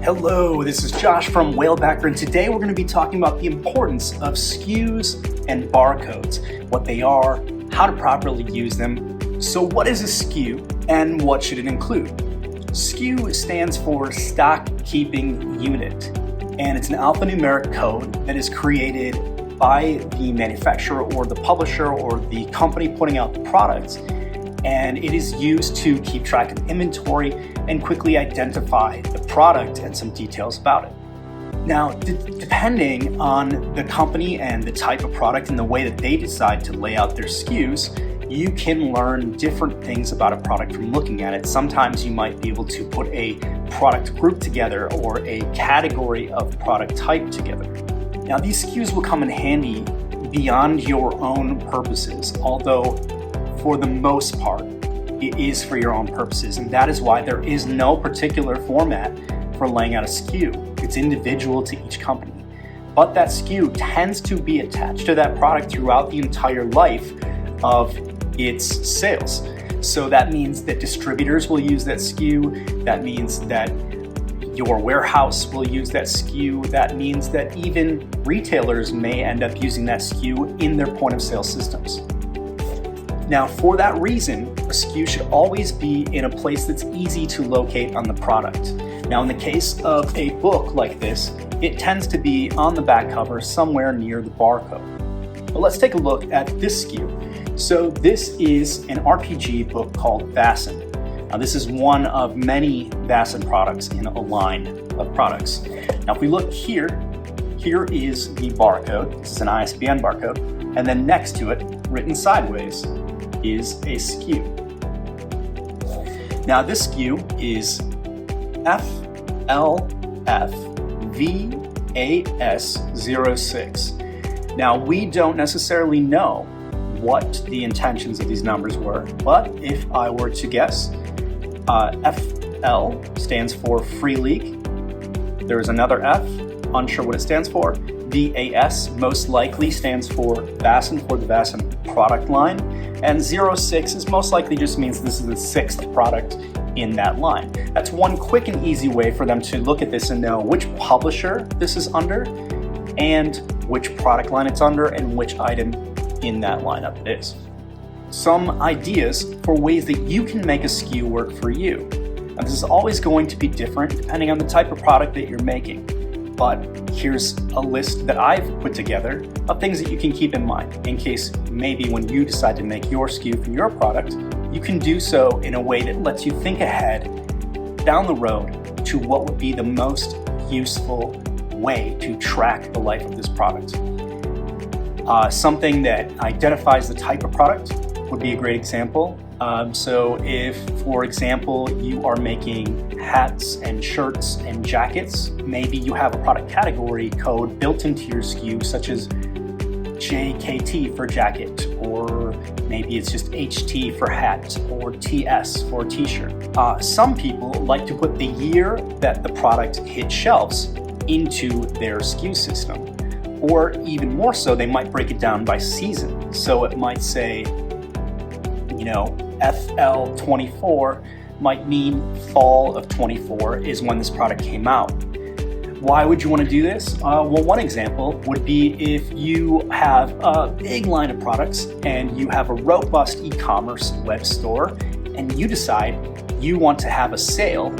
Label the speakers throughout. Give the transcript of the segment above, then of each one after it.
Speaker 1: Hello, this is Josh from Whalebacker, and today we're going to be talking about the importance of SKUs and barcodes, what they are, how to properly use them. So what is a SKU and what should it include? SKU stands for Stock Keeping Unit, and it's an alphanumeric code that is created by the manufacturer or the publisher or the company putting out the products, and it is used to keep track of inventory and quickly identify the product and some details about it. Now, depending on the company and the type of product and the way that they decide to lay out their SKUs, you can learn different things about a product from looking at it. Sometimes you might be able to put a product group together or a category of product type together. Now, these SKUs will come in handy beyond your own purposes, although for the most part, it is for your own purposes, and that is why there is no particular format for laying out a SKU. It's individual to each company. But that SKU tends to be attached to that product throughout the entire life of its sales. So that means that distributors will use that SKU. That means that your warehouse will use that SKU. That means that even retailers may end up using that SKU in their point of sale systems. Now, for that reason, a SKU should always be in a place that's easy to locate on the product. Now, in the case of a book like this, it tends to be on the back cover somewhere near the barcode. But let's take a look at this SKU. So this is an RPG book called Vaesen. Now, this is one of many Vaesen products in a line of products. Now, if we look here is the barcode. This is an ISBN barcode. And then next to it, written sideways, is a SKU. Now this SKU is FLFVAS06. Now we don't necessarily know what the intentions of these numbers were, but if I were to guess, FL stands for free league. There is another F, unsure what it stands for. VAS most likely stands for Vaesen, for the Vaesen product line. And 06 is most likely just means this is the sixth product in that line. That's one quick and easy way for them to look at this and know which publisher this is under and which product line it's under and which item in that lineup it is. Some ideas for ways that you can make a SKU work for you. Now, this is always going to be different depending on the type of product that you're making. But here's a list that I've put together of things that you can keep in mind in case maybe when you decide to make your SKU for your product, you can do so in a way that lets you think ahead down the road to what would be the most useful way to track the life of this product. Something that identifies the type of product would be a great example. So if, for example, you are making hats and shirts and jackets, maybe you have a product category code built into your SKU, such as JKT for jacket, or maybe it's just HT for hat, or TS for t-shirt. Some people like to put the year that the product hit shelves into their SKU system, or even more so, they might break it down by season. So it might say, FL24 might mean fall of 24 is when this product came out. Why would you want to do this? Well, one example would be if you have a big line of products and you have a robust e-commerce web store and you decide you want to have a sale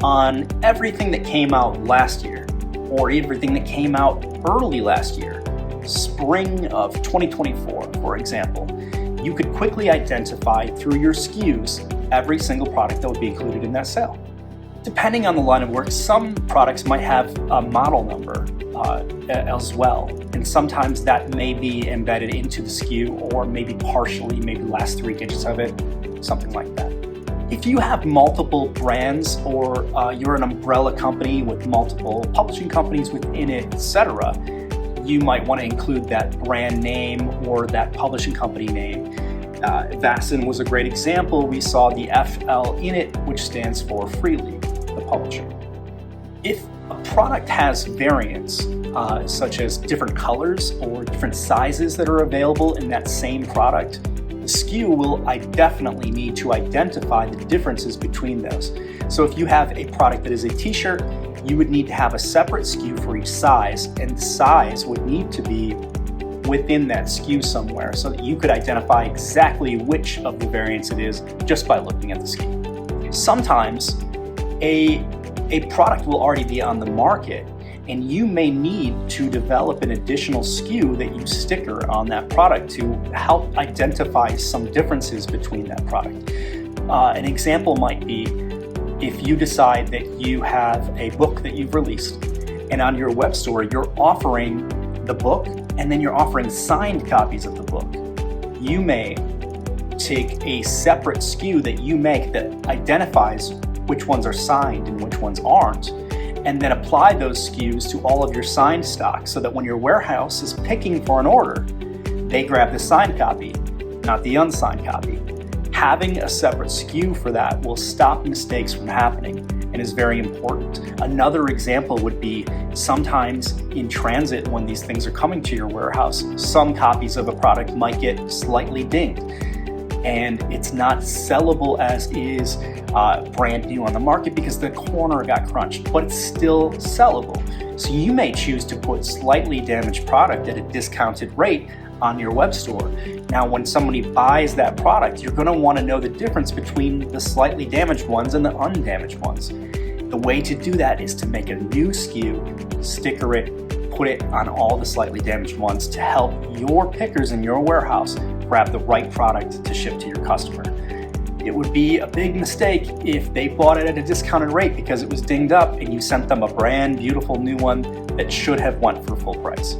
Speaker 1: on everything that came out last year or everything that came out early last year, spring of 2024, for example. You could quickly identify through your SKUs every single product that would be included in that sale. Depending on the line of work, some products might have a model number as well, and sometimes that may be embedded into the SKU or maybe partially, maybe the last 3 digits of it, something like that. If you have multiple brands or you're an umbrella company with multiple publishing companies within it, etc., you might want to include that brand name or that publishing company name. Vaesen was a great example. We saw the FL in it, which stands for Free League, the publisher. If a product has variants, such as different colors or different sizes that are available in that same product, The SKU will definitely need to identify the differences between those. So if you have a product that is a t-shirt, you would need to have a separate SKU for each size, and the size would need to be within that SKU somewhere so that you could identify exactly which of the variants it is just by looking at the SKU. Sometimes a product will already be on the market, and you may need to develop an additional SKU that you sticker on that product to help identify some differences between that product. An example might be if you decide that you have a book that you've released, and on your web store you're offering the book and then you're offering signed copies of the book. You may take a separate SKU that you make that identifies which ones are signed and which ones aren't, and then apply those SKUs to all of your signed stock so that when your warehouse is picking for an order, they grab the signed copy, not the unsigned copy. Having a separate SKU for that will stop mistakes from happening and is very important. Another example would be sometimes in transit when these things are coming to your warehouse, some copies of a product might get slightly dinged and it's not sellable as is brand new on the market because the corner got crunched, but it's still sellable. So you may choose to put slightly damaged product at a discounted rate on your web store. Now, when somebody buys that product, you're going to want to know the difference between the slightly damaged ones and the undamaged ones. The way to do that is to make a new SKU, sticker it, put it on all the slightly damaged ones to help your pickers in your warehouse grab the right product to ship to your customer. It would be a big mistake if they bought it at a discounted rate because it was dinged up and you sent them a brand beautiful new one that should have went for full price.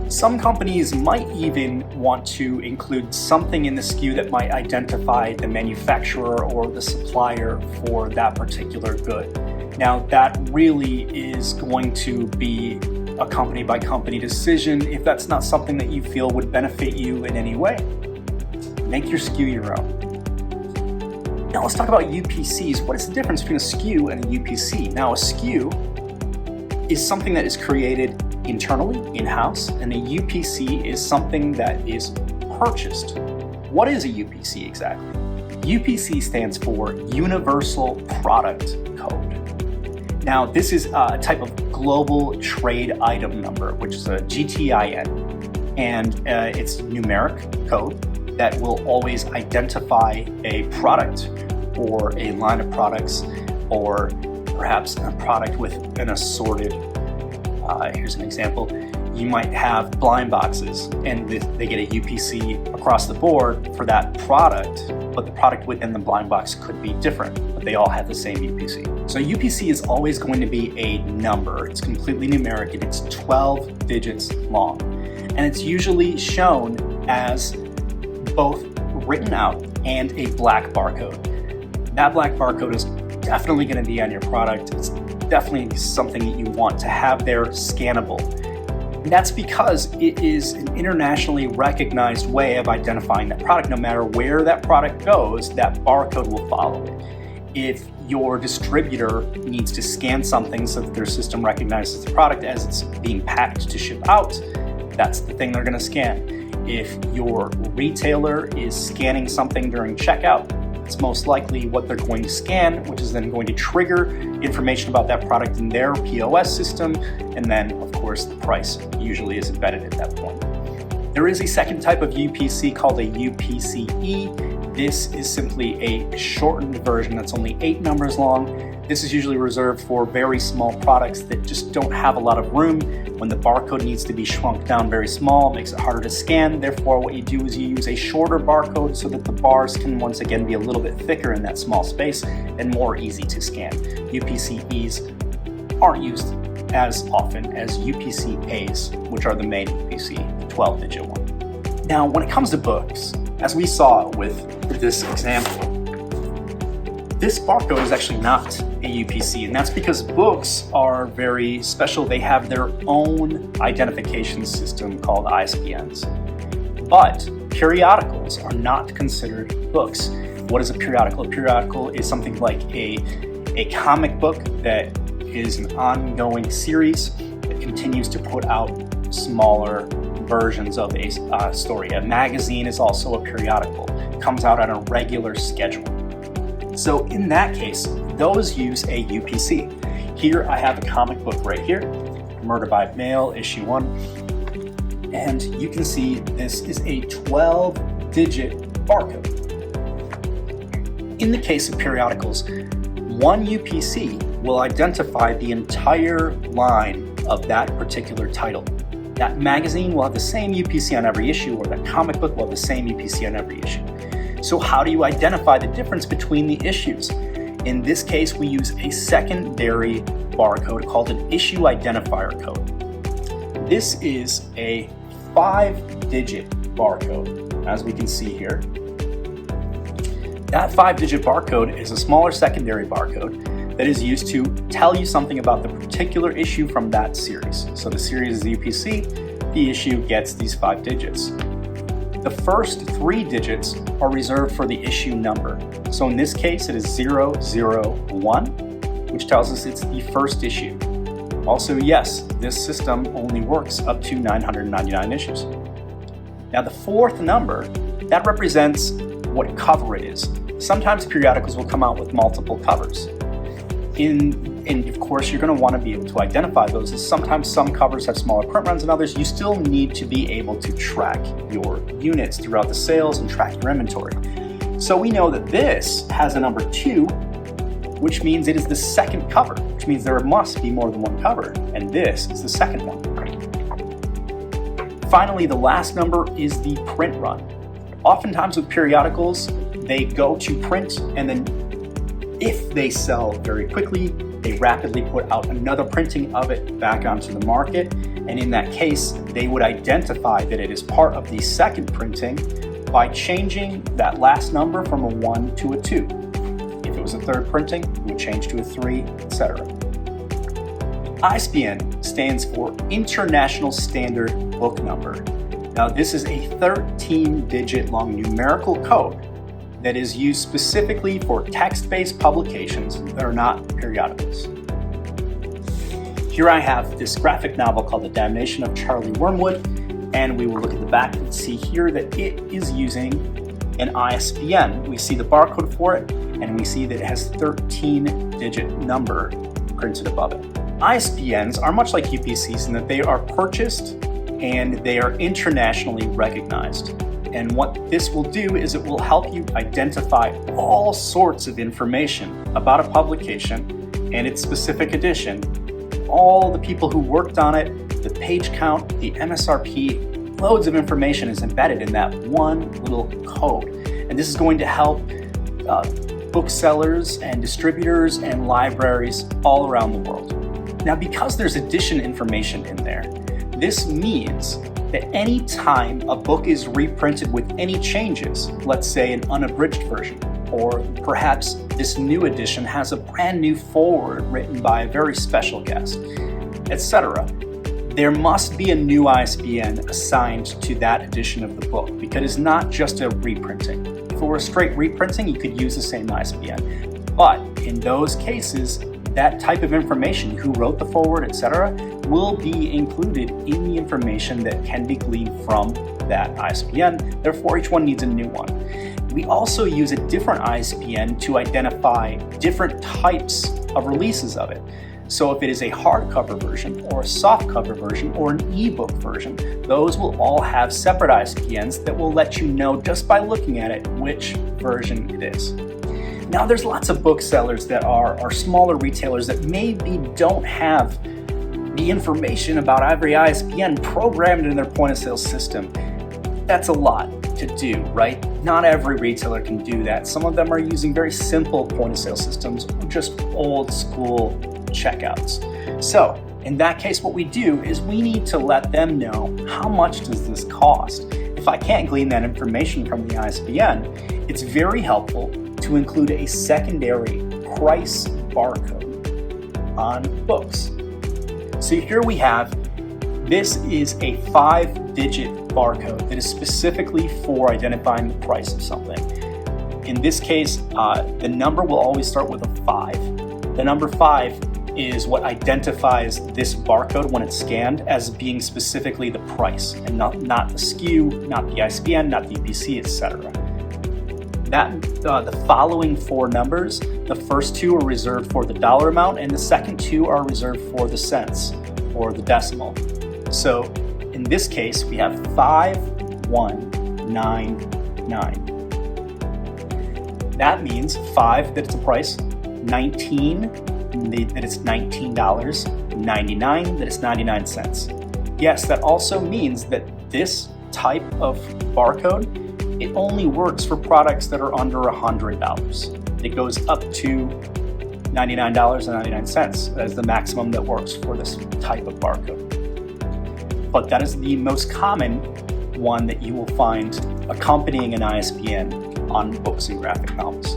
Speaker 1: Some companies might even want to include something in the SKU that might identify the manufacturer or the supplier for that particular good. Now, that really is going to be a company by company decision. If that's not something that you feel would benefit you in any way, make your SKU your own. Now let's talk about UPCs. What is the difference between a SKU and a UPC? Now, a SKU is something that is created internally, in-house, and a UPC is something that is purchased. What is a UPC exactly? UPC stands for Universal Product Code. Now, this is a type of global trade item number, which is a GTIN, and it's numeric code that will always identify a product or a line of products or perhaps a product with an assorted here's an example. You might have blind boxes and they get a UPC across the board for that product, but the product within the blind box could be different, but they all have the same UPC. So UPC is always going to be a number. It's completely numeric and it's 12 digits long. And it's usually shown as both written out and a black barcode. That black barcode is definitely going to be on your product. It's definitely something that you want to have there scannable. And that's because it is an internationally recognized way of identifying that product. No matter where that product goes, that barcode will follow it. If your distributor needs to scan something so that their system recognizes the product as it's being packed to ship out, that's the thing they're going to scan. If your retailer is scanning something during checkout, it's most likely what they're going to scan, which is then going to trigger information about that product in their POS system, and then, of course, the price usually is embedded at that point. There is a second type of UPC called a UPCE. This is simply a shortened version that's only 8 numbers long. This is usually reserved for very small products that just don't have a lot of room. When the barcode needs to be shrunk down very small, it makes it harder to scan. Therefore, what you do is you use a shorter barcode so that the bars can once again be a little bit thicker in that small space and more easy to scan. UPCEs aren't used as often as UPCAs, which are the main UPC, the 12-digit one. Now, when it comes to books, as we saw with this example, this barcode is actually not a UPC, and that's because books are very special. They have their own identification system called ISBNs. But periodicals are not considered books. What is a periodical? A periodical is something like a comic book that is an ongoing series that continues to put out smaller versions of a story. A magazine is also a periodical. It comes out on a regular schedule. So in that case, those use a UPC. Here I have a comic book right here, Murder by Mail, issue 1. And you can see this is a 12-digit barcode. In the case of periodicals, one UPC will identify the entire line of that particular title. That magazine will have the same UPC on every issue, or that comic book will have the same UPC on every issue. So how do you identify the difference between the issues? In this case, we use a secondary barcode called an issue identifier code. This is a 5-digit barcode, as we can see here. That 5-digit barcode is a smaller secondary barcode that is used to tell you something about the particular issue from that series. So the series is the UPC, the issue gets these 5 digits. The first 3 digits are reserved for the issue number. So in this case, it is 001, which tells us it's the first issue. Also, yes, this system only works up to 999 issues. Now the fourth number, that represents what cover it is. Sometimes periodicals will come out with multiple covers. And of course, you're going to want to be able to identify those, as sometimes some covers have smaller print runs than others. You still need to be able to track your units throughout the sales and track your inventory. So we know that this has a number 2, which means it is the second cover, which means there must be more than one cover, and this is the second one. Finally, the last number is the print run. Oftentimes with periodicals, they go to print, and then if they sell very quickly, they rapidly put out another printing of it back onto the market. And in that case, they would identify that it is part of the second printing by changing that last number from a 1 to a 2. If it was a third printing, it would change to a 3, etc. ISBN stands for International Standard Book Number. Now, this is a 13-digit long numerical code that is used specifically for text-based publications that are not periodicals. Here I have this graphic novel called The Damnation of Charlie Wormwood, and we will look at the back and see here that it is using an ISBN. We see the barcode for it, and we see that it has 13-digit number printed above it. ISBNs are much like UPCs in that they are purchased and they are internationally recognized. And what this will do is it will help you identify all sorts of information about a publication and its specific edition, all the people who worked on it, the page count, the MSRP, loads of information is embedded in that one little code. And this is going to help booksellers and distributors and libraries all around the world. Now, because there's edition information in there, this means that any time a book is reprinted with any changes, let's say an unabridged version, or perhaps this new edition has a brand new foreword written by a very special guest, etc., there must be a new ISBN assigned to that edition of the book, because it's not just a reprinting. If it were a straight reprinting, you could use the same ISBN. But in those cases, that type of information, who wrote the foreword, etc., will be included in the information that can be gleaned from that ISBN. Therefore, each one needs a new one. We also use a different ISBN to identify different types of releases of it. So if it is a hardcover version or a softcover version or an ebook version, those will all have separate ISBNs that will let you know just by looking at it which version it is. Now, there's lots of booksellers that are smaller retailers that maybe don't have the information about every ISBN programmed in their point of sale system. That's a lot to do, right? Not every retailer can do that. Some of them are using very simple point of sale systems, just old school checkouts. So in that case, what we do is we need to let them know, how much does this cost? If I can't glean that information from the ISBN, it's very helpful to include a secondary price barcode on books. So here we have, this is a 5-digit barcode that is specifically for identifying the price of something. In this case, the number will always start with a 5. The number 5 is what identifies this barcode when it's scanned as being specifically the price and not the SKU, not the ISBN, not the UPC, etc. The following four numbers, the first two are reserved for the dollar amount and the second two are reserved for the cents or the decimal. So in this case, we have 5199. That means 5 that it's a price, 19 that it's $19.99, that it's 99 cents. Yes, that also means that this type of barcode, it only works for products that are under $100. It goes up to $99.99 as the maximum that works for this type of barcode. But that is the most common one that you will find accompanying an ISBN on books and graphic novels,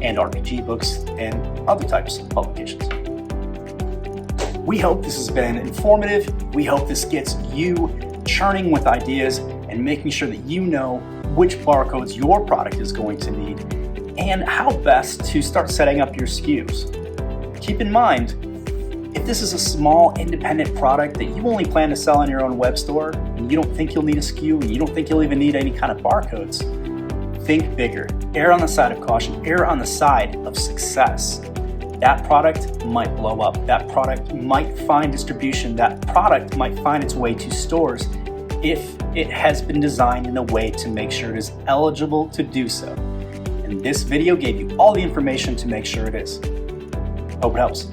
Speaker 1: and RPG books, and other types of publications. We hope this has been informative. We hope this gets you churning with ideas and making sure that you know which barcodes your product is going to need and how best to start setting up your SKUs. Keep in mind, if this is a small independent product that you only plan to sell in your own web store and you don't think you'll need a SKU and you don't think you'll even need any kind of barcodes, think bigger. Err on the side of caution. Err on the side of success. That product might blow up. That product might find distribution. That product might find its way to stores if it has been designed in a way to make sure it is eligible to do so. And this video gave you all the information to make sure it is. Hope it helps.